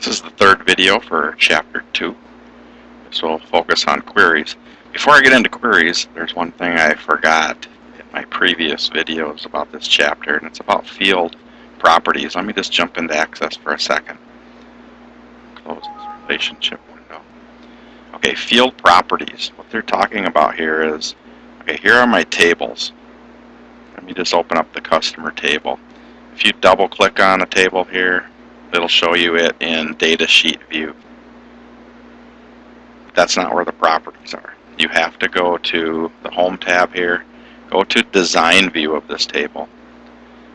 This is the third video for Chapter 2. This will focus on queries. Before I get into queries, there's one thing I forgot in my previous videos about this chapter, and it's about field properties. Let me just jump into Access for a second. Close this relationship window. Okay, field properties. What they're talking about here is, okay, here are my tables. Let me just open up the customer table. If you double click on a table here, it'll show you it in data sheet view. That's not where the properties are. You have to go to the home tab here, go to design view of this table.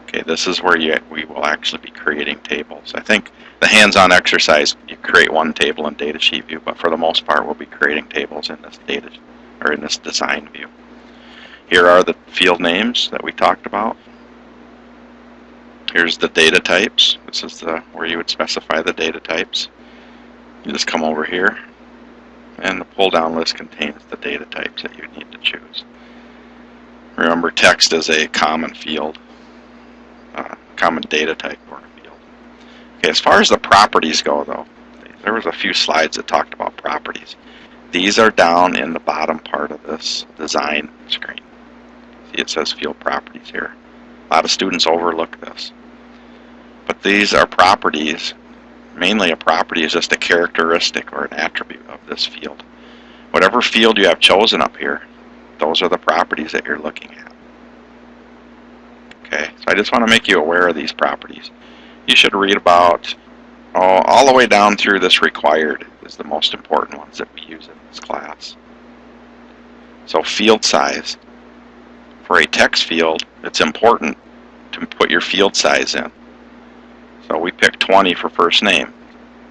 Okay, this is where we will actually be creating tables. I think the hands-on exercise, you create one table in data sheet view, but for the most part we'll be creating tables in this design view. Here are the field names that we talked about. Here's the data types. This is where you would specify the data types. You just come over here, and the pull-down list contains the data types that you need to choose. Remember, text is a common field, common data type for a field. Okay, as far as the properties go, though, there was a few slides that talked about properties. These are down in the bottom part of this design screen. See, it says field properties here. A lot of students overlook this. But these are properties. Mainly a property is just a characteristic or an attribute of this field. Whatever field you have chosen up here, those are the properties that you're looking at. Okay, so I just want to make you aware of these properties. You should read about, all the way down through this required is the most important ones that we use in this class. So field size. For a text field, it's important to put your field size in. So we picked 20 for first name.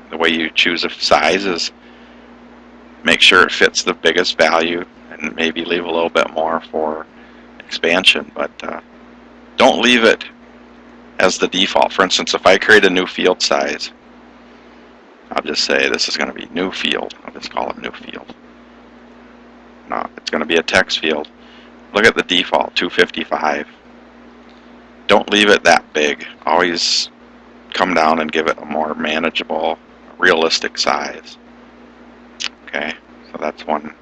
The way you choose a size is make sure it fits the biggest value and maybe leave a little bit more for expansion, but don't leave it as the default. For instance, if I create a new field size, I'll just say this is going to be new field. I'll just call it new field. No, it's going to be a text field. Look at the default, 255. Don't leave it that big. Always come down and give it a more manageable, realistic size. Okay, so that's one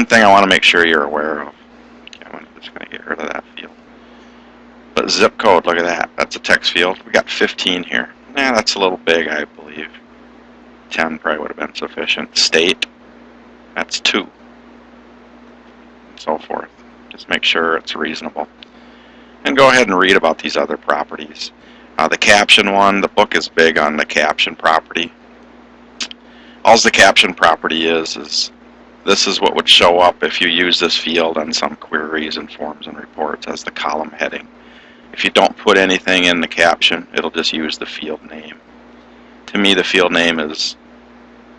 thing I want to make sure you're aware of. Okay, I'm just going to get rid of that field. But zip code, look at that. That's a text field. We got 15 here. That's a little big, I believe. 10 probably would have been sufficient. State, that's 2. And so forth. Just make sure it's reasonable. And go ahead and read about these other properties. The caption one, the book is big on the caption property. All the caption property is this is what would show up if you use this field on some queries and forms and reports as the column heading. If you don't put anything in the caption, it'll just use the field name. To me, the field name is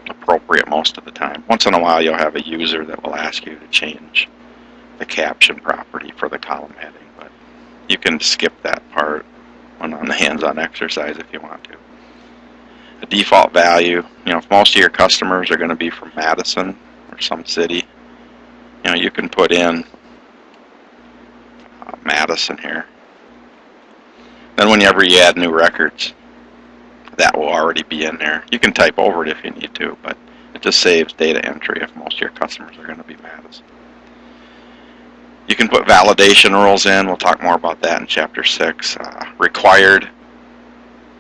appropriate most of the time. Once in a while, you'll have a user that will ask you to change the caption property for the column heading, but you can skip that part on the hands-on exercise if you want to. The default value, if most of your customers are going to be from Madison or some city, you can put in Madison here. Then whenever you add new records, that will already be in there. You can type over it if you need to, but it just saves data entry if most of your customers are going to be Madison. You can put validation rules in. We'll talk more about that in Chapter 6. Required.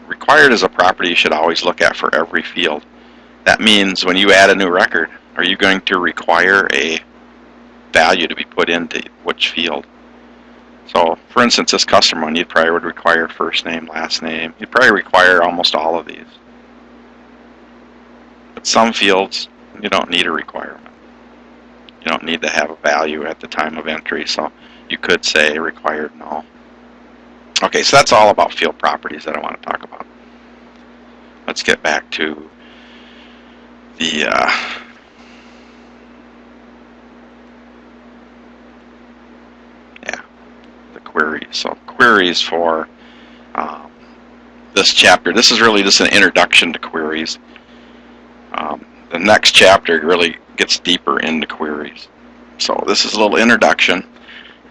Required is a property you should always look at for every field. That means when you add a new record, are you going to require a value to be put into which field? So, for instance, this customer one, you probably would require first name, last name. You'd probably require almost all of these. But some fields, you don't need a requirement. You don't need to have a value at the time of entry, so you could say required null. Okay, so that's all about field properties that I want to talk about. Let's get back to the queries. So queries for this chapter. This is really just an introduction to queries. The next chapter really gets deeper into queries. So this is a little introduction.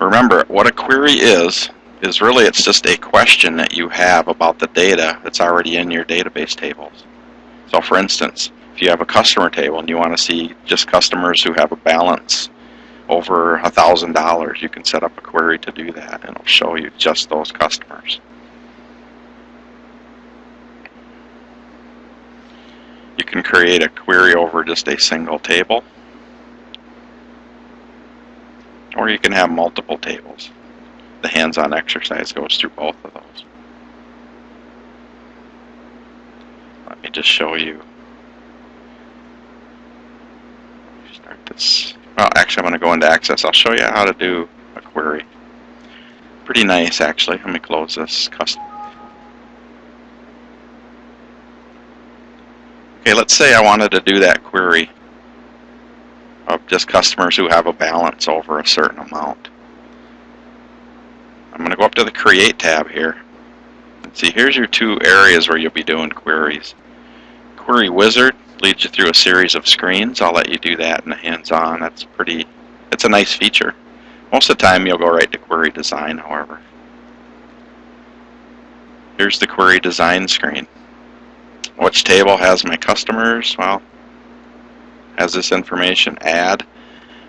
Remember, what a query is really it's just a question that you have about the data that's already in your database tables. So for instance, if you have a customer table and you want to see just customers who have a balance over $1,000, you can set up a query to do that, and it'll show you just those customers. You can create a query over just a single table, or you can have multiple tables. The hands-on exercise goes through both of those. Let me just show you. Start this. Well, actually, I'm going to go into Access. I'll show you how to do a query. Pretty nice, actually. Let me close this custom. Okay, let's say I wanted to do that query of just customers who have a balance over a certain amount. I'm going to go up to the Create tab here. And see, here's your two areas where you'll be doing queries. Query Wizard leads you through a series of screens. I'll let you do that in the hands-on. It's a nice feature. Most of the time you'll go right to Query Design, however. Here's the Query Design screen. Which table has my customers? Well, has this information, add.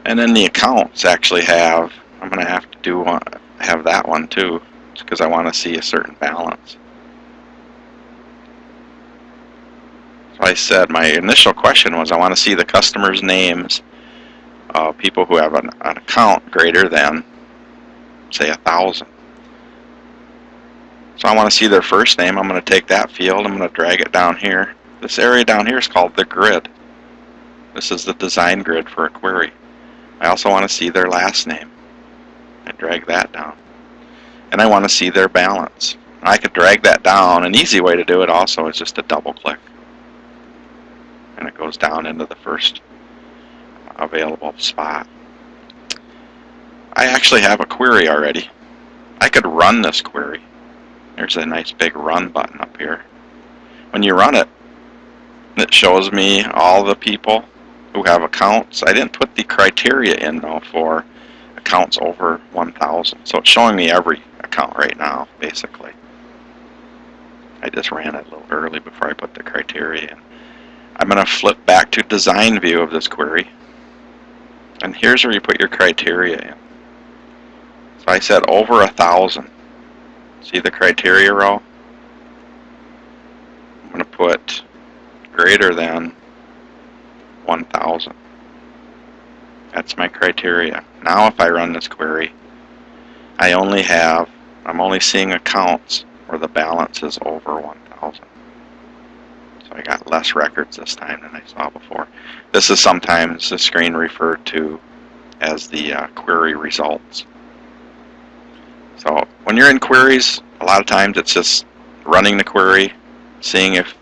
And then the accounts actually have, I'm going to have to have that one too, because I want to see a certain balance. So I said my initial question was I want to see the customers' names of people who have an account greater than, say, 1,000. So I want to see their first name. I'm going to take that field. I'm going to drag it down here. This area down here is called the grid. This is the design grid for a query. I also want to see their last name. I drag that down. And I want to see their balance. I could drag that down. An easy way to do it also is just to double click. And it goes down into the first available spot. I actually have a query already. I could run this query. There's a nice big run button up here. When you run it, it shows me all the people who have accounts. I didn't put the criteria in though for accounts over 1,000. So it's showing me every account right now, basically. I just ran it a little early before I put the criteria in. I'm going to flip back to design view of this query. And here's where you put your criteria in. So I said over 1,000. See the criteria row? I'm going to put greater than 1,000. That's my criteria. Now if I run this query, I'm only seeing accounts where the balance is over 1,000. So I got less records this time than I saw before. This is sometimes the screen referred to as the query results. So when you're in queries, a lot of times it's just running the query, seeing if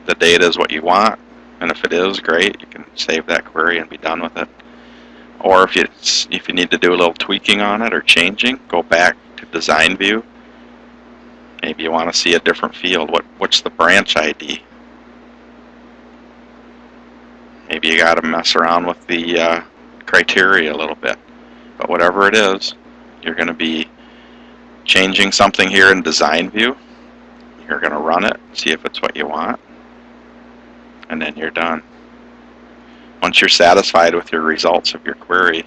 the data is what you want, and if it is, great, you can save that query and be done with it. Or if you need to do a little tweaking on it or changing, go back to design view. Maybe you want to see a different field. What's the branch ID? Maybe you got to mess around with the criteria a little bit. But whatever it is, you're going to be changing something here in design view. You're going to run it, see if it's what you want, and then you're done. Once you're satisfied with your results of your query,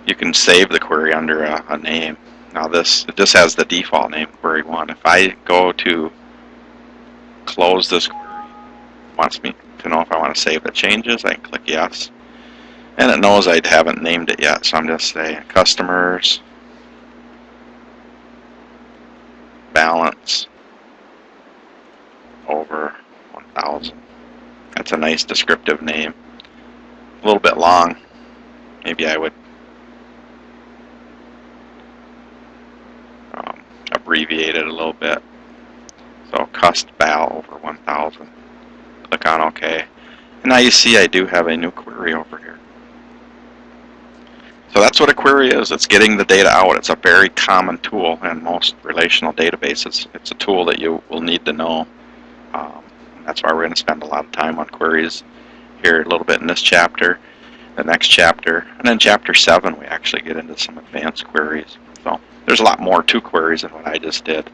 you can save the query under a name. Now this has the default name, query 1. If I go to close this query, it wants me to know if I want to save the changes. I can click yes. And it knows I haven't named it yet, so I'm just saying customers balance over 1,000. That's a nice descriptive name. A little bit long. Maybe I would abbreviate it a little bit. So cust bal over 1,000. Click on OK. And now you see I do have a new query over here. So that's what a query is. It's getting the data out. It's a very common tool in most relational databases. It's a tool that you will need to know. That's why we're going to spend a lot of time on queries here a little bit in this chapter, the next chapter, and then chapter 7 we actually get into some advanced queries. So there's a lot more to queries than what I just did,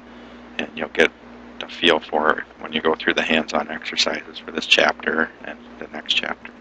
and you'll get a feel for it when you go through the hands-on exercises for this chapter and the next chapter.